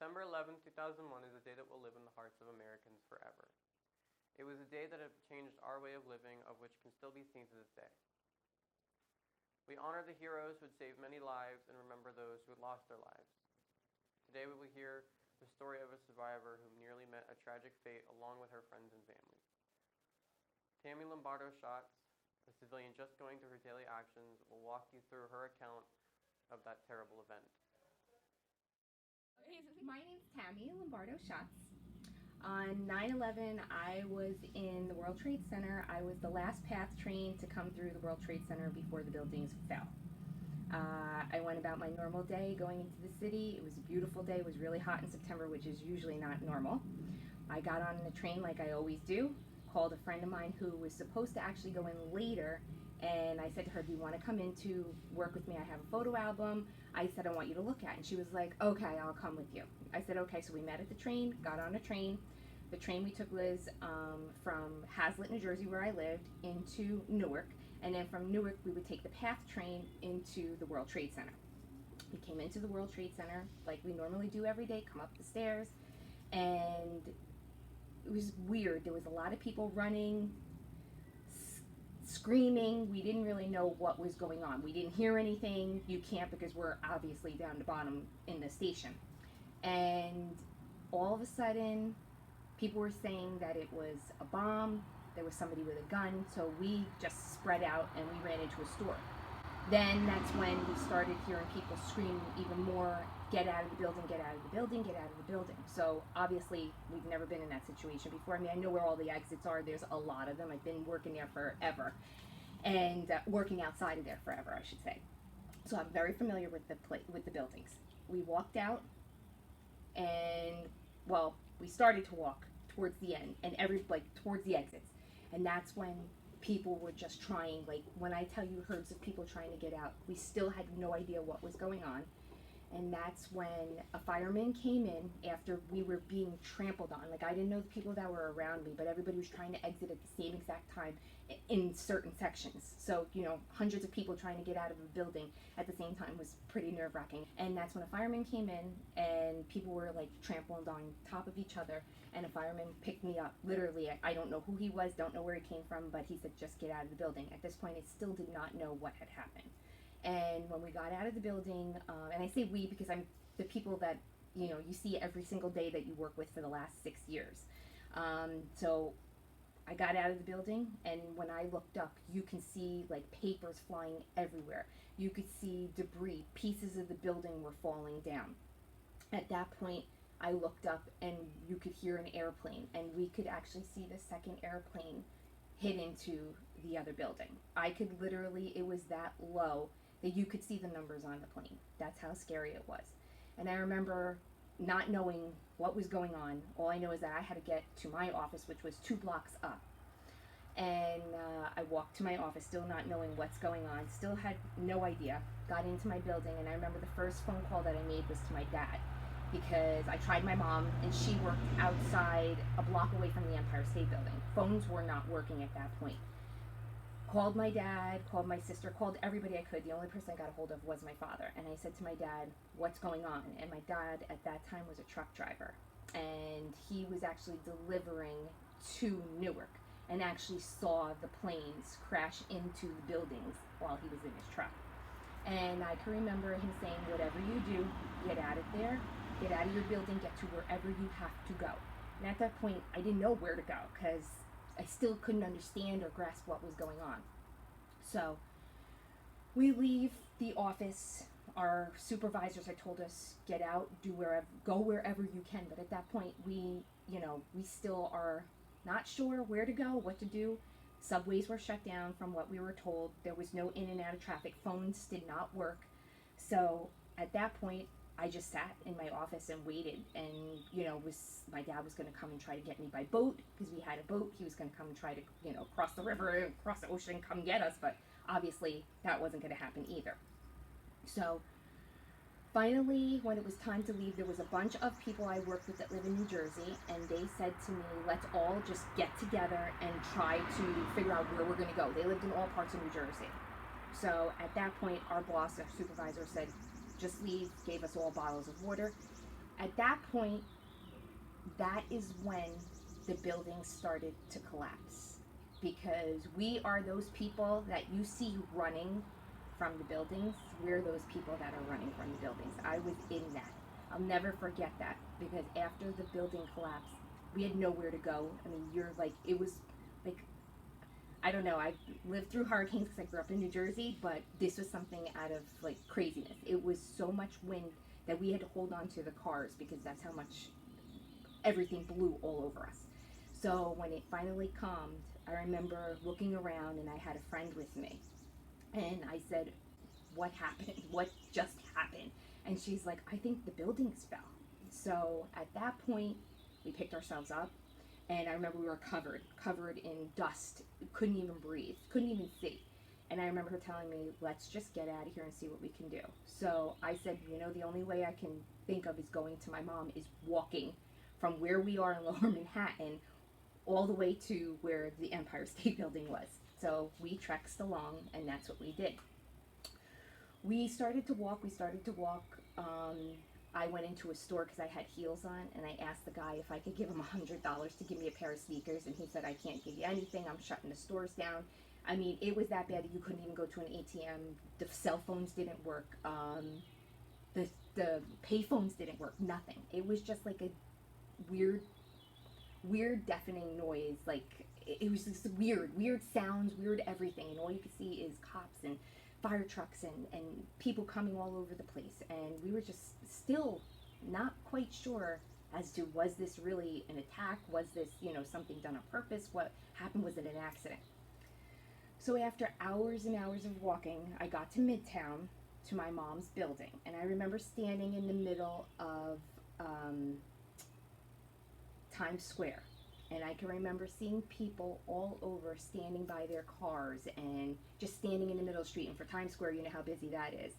September 11, 2001 is a day that will live in the hearts of Americans forever. It was a day that had changed our way of living, of which can still be seen to this day. We honor the heroes who had saved many lives and remember those who had lost their lives. Today we will hear the story of a survivor who nearly met a tragic fate along with her friends and family. Tammy Lombardo Schatz, a civilian just going through her daily actions, will walk you through her account of that terrible event. My name's Tammy Lombardo Schatz. On 9/11, I was in the World Trade Center. I was the last PATH train to come through the World Trade Center before the buildings fell. I went about my normal day going into the city. It was a beautiful day. It was really hot in September, which is usually not normal. I got on the train like I always do, called a friend of mine who was supposed to actually go in later, and I said to her, do you want to come in to work with me? I have a photo album. I said, I want you to look at it. And she was like, okay, I'll come with you. I said, okay. So we met at the train, got on a train. The train we took was from Hazlitt, New Jersey, where I lived, into Newark. And then from Newark, we would take the PATH train into the World Trade Center. We came into the World Trade Center like we normally do every day, come up the stairs. And it was weird. There was a lot of people running, screaming. We didn't really know what was going on. We didn't hear anything. You can't, because we're obviously down the bottom in the station. And all of a sudden, people were saying that it was a bomb. There was somebody with a gun. So we just spread out and we ran into a store. Then that's when we started hearing people scream even more, get out of the building, get out of the building, get out of the building. So obviously we've never been in that situation before. I mean, I know where all the exits are. There's a lot of them. I've been working there forever, and working outside of there forever, I should say. So I'm very familiar with the buildings. We walked out, and well, we started to walk towards the end, and towards the exits, and that's when people were just trying, like when I tell you herds of people trying to get out, we still had no idea what was going on. And that's when a fireman came in after we were being trampled on. Like, I didn't know the people that were around me, but everybody was trying to exit at the same exact time in certain sections. So, hundreds of people trying to get out of a building at the same time was pretty nerve-wracking. And that's when a fireman came in, and people were like trampled on top of each other. And a fireman picked me up. Literally, I don't know who he was, don't know where he came from, but he said, just get out of the building. At this point, I still did not know what had happened. And when we got out of the building, and I say we because I'm the people that, you see every single day that you work with for the last 6 years. So I got out of the building, and when I looked up, you can see like papers flying everywhere. You could see debris, pieces of the building were falling down. At that point, I looked up, and you could hear an airplane, and we could actually see the second airplane hit into the other building. I could literally, it was that low that you could see the numbers on the plane. That's how scary it was. And I remember not knowing what was going on. All I know is that I had to get to my office, which was 2 blocks up. And I walked to my office, still not knowing what's going on, still had no idea. Got into my building, and I remember the first phone call that I made was to my dad, because I tried my mom, and she worked outside a block away from the Empire State Building. Phones were not working at that point. Called my dad, called my sister, called everybody I could. The only person I got a hold of was my father. And I said to my dad, what's going on? And my dad at that time was a truck driver. And he was actually delivering to Newark, and actually saw the planes crash into the buildings while he was in his truck. And I can remember him saying, whatever you do, get out of there, get out of your building, get to wherever you have to go. And at that point, I didn't know where to go, because I still couldn't understand or grasp what was going on. So we leave the office. Our supervisors had told us, get out, go wherever you can. But at that point, we still are not sure where to go, what to do. Subways were shut down from what we were told. There was no in and out of traffic. Phones did not work. So at that point, I just sat in my office and waited, and my dad was going to come and try to get me by boat, because we had a boat. He was going to come and try to cross the river, cross the ocean, come get us, but obviously that wasn't going to happen either. So finally, when it was time to leave, there was a bunch of people I worked with that live in New Jersey, and they said to me, let's all just get together and try to figure out where we're going to go. They lived in all parts of New Jersey. So at that point, our boss, our supervisor, said, just leave, gave us all bottles of water. At that point, that is when the building started to collapse, because we are those people that you see running from the buildings. We're those people that are running from the buildings. I was in that. I'll never forget that, because after the building collapsed, we had nowhere to go. I mean, you're like, it was like, I don't know. I lived through hurricanes because I grew up in New Jersey, but this was something out of like craziness. It was so much wind that we had to hold on to the cars because that's how much everything blew all over us. So when it finally calmed, I remember looking around and I had a friend with me. And I said, "What happened? What just happened?" And she's like, "I think the buildings fell." So at that point, we picked ourselves up. And I remember we were covered in dust, couldn't even breathe, couldn't even see. And I remember her telling me, "Let's just get out of here and see what we can do." So I said, the only way I can think of is going to my mom, is walking from where we are in Lower Manhattan all the way to where the Empire State Building was. So we trekked along, and that's what we did. We started to walk. I went into a store because I had heels on, and I asked the guy if I could give him $100 to give me a pair of sneakers, and he said, "I can't give you anything. I'm shutting the stores down." I mean, it was that bad that you couldn't even go to an ATM. The cell phones didn't work. The pay phones didn't work. Nothing. It was just like a weird deafening noise. Like, it was just weird sounds, weird everything, and all you could see is cops and fire trucks and people coming all over the place. And we were just still not quite sure as to, was this really an attack? Was this, something done on purpose? What happened? Was it an accident? So after hours and hours of walking, I got to Midtown, to my mom's building. And I remember standing in the middle of Times Square. And I can remember seeing people all over standing by their cars and just standing in the middle of the street. And for Times Square, you know how busy that is.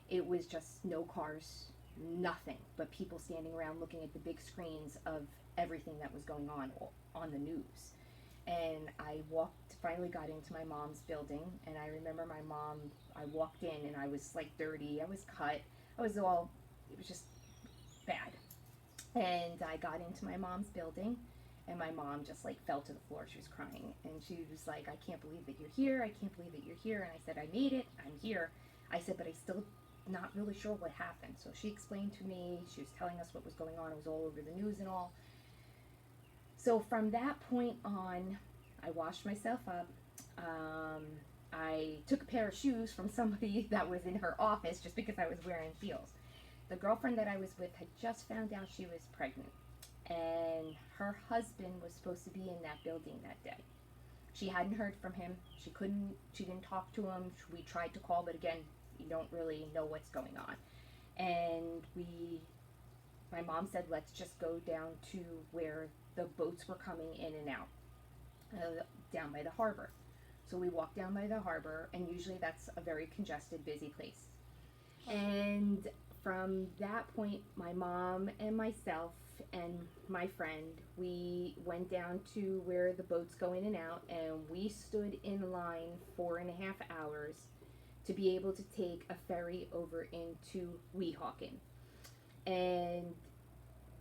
It was just no cars, nothing, but people standing around looking at the big screens of everything that was going on the news. And I finally got into my mom's building, and I remember my mom, I walked in and I was like dirty, I was cut, it was just bad. And I got into my mom's building, and my mom just like fell to the floor. She was crying, and she was like, "I can't believe that you're here. I can't believe that you're here." And I said, "I made it. I'm here." I said, "But I still not really sure what happened." So she explained to me. She was telling us what was going on. It was all over the news and all. So from that point on, I washed myself up. I took a pair of shoes from somebody that was in her office just because I was wearing heels. The girlfriend that I was with had just found out she was pregnant, and her husband was supposed to be in that building that day. She hadn't heard from him. She didn't talk to him. We tried to call, but again, you don't really know what's going on. And my mom said, "Let's just go down to where the boats were coming in and out, down by the harbor." So we walked down by the harbor, and usually that's a very congested, busy place. And from that point, my mom and myself and my friend, we went down to where the boats go in and out, and we stood in line 4.5 hours to be able to take a ferry over into Weehawken. And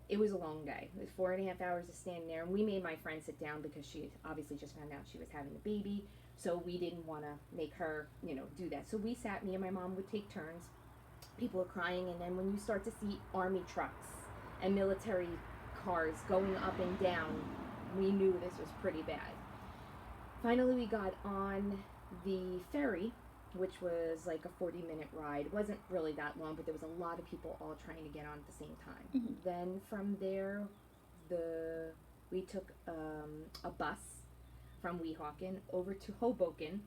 it was a long day. It was 4.5 hours of standing there, and we made my friend sit down because she obviously just found out she was having a baby, so we didn't want to make her, do that. So we sat, me and my mom would take turns. People are crying, and then when you start to see army trucks and military cars going up and down, we knew this was pretty bad. Finally, we got on the ferry, which was like a 40-minute ride. It wasn't really that long, but there was a lot of people all trying to get on at the same time. Mm-hmm. Then from there, we took a bus from Weehawken over to Hoboken,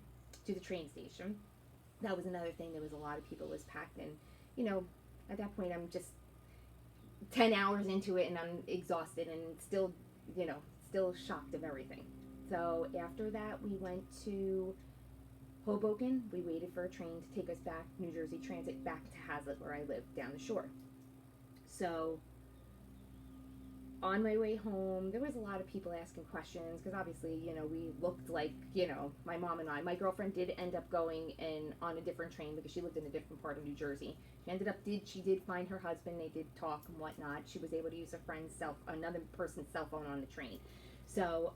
to the train station. That was another thing. There was a lot of people. It was packed, and at that point, I'm just 10 hours into it, and I'm exhausted and still shocked of everything. So after that, we went to Hoboken. We waited for a train to take us back, New Jersey Transit, back to Hazlitt, where I live, down the shore. So on my way home, there was a lot of people asking questions because obviously, we looked like, my mom and I. My girlfriend did end up going on a different train because she lived in a different part of New Jersey. She did find her husband. They did talk and whatnot. She was able to use another person's cell phone on the train. So,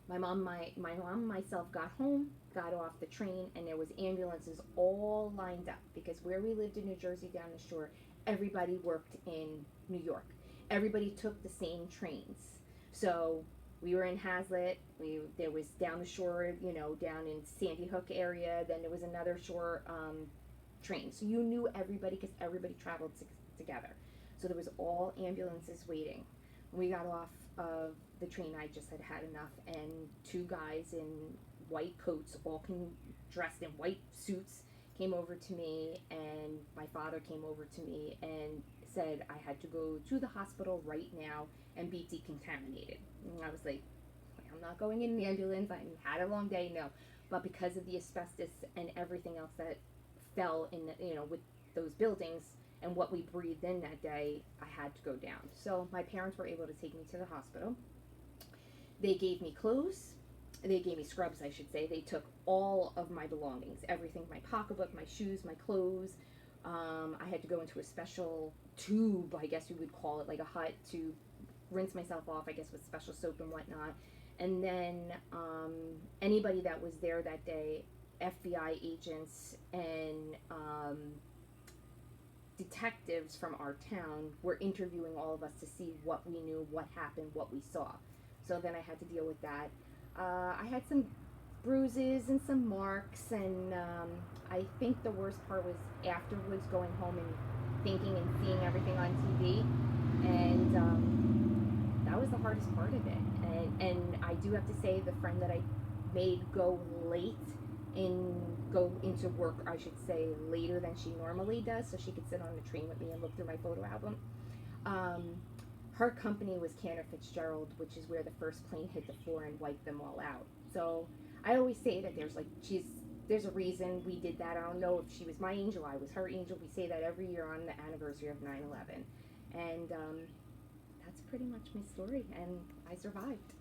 my mom and myself got home, got off the train, and there was ambulances all lined up because where we lived in New Jersey down the shore, everybody worked in New York. Everybody took the same trains. So we were in Hazlitt. There was down the shore, down in Sandy Hook area. Then there was another shore train. So you knew everybody because everybody traveled together. So there was all ambulances waiting. When we got off of the train, I just had enough, and two guys in white coats, dressed in white suits, came over to me, and my father came over to me and said I had to go to the hospital right now and be decontaminated. And I was like, I'm not going in the ambulance. I had a long day, no. But because of the asbestos and everything else that fell in, with those buildings and what we breathed in that day, I had to go down. So my parents were able to take me to the hospital. They gave me clothes. They gave me scrubs, I should say. They took all of my belongings, everything, my pocketbook, my shoes, my clothes. I had to go into a special tube, I guess you would call it, like a hut, to rinse myself off, I guess, with special soap and whatnot. And then anybody that was there that day, FBI agents and detectives from our town, were interviewing all of us to see what we knew, what happened, what we saw. So then I had to deal with that. I had some bruises and some marks, and I think the worst part was afterwards going home and thinking and seeing everything on TV, and that was the hardest part of it. And I do have to say, the friend that I made go into work, I should say, later than she normally does, so she could sit on the train with me and look through my photo album. Her company was Cantor Fitzgerald, which is where the first plane hit the floor and wiped them all out. So I always say that there's a reason we did that. I don't know if she was my angel, I was her angel. We say that every year on the anniversary of 9/11. And that's pretty much my story, and I survived.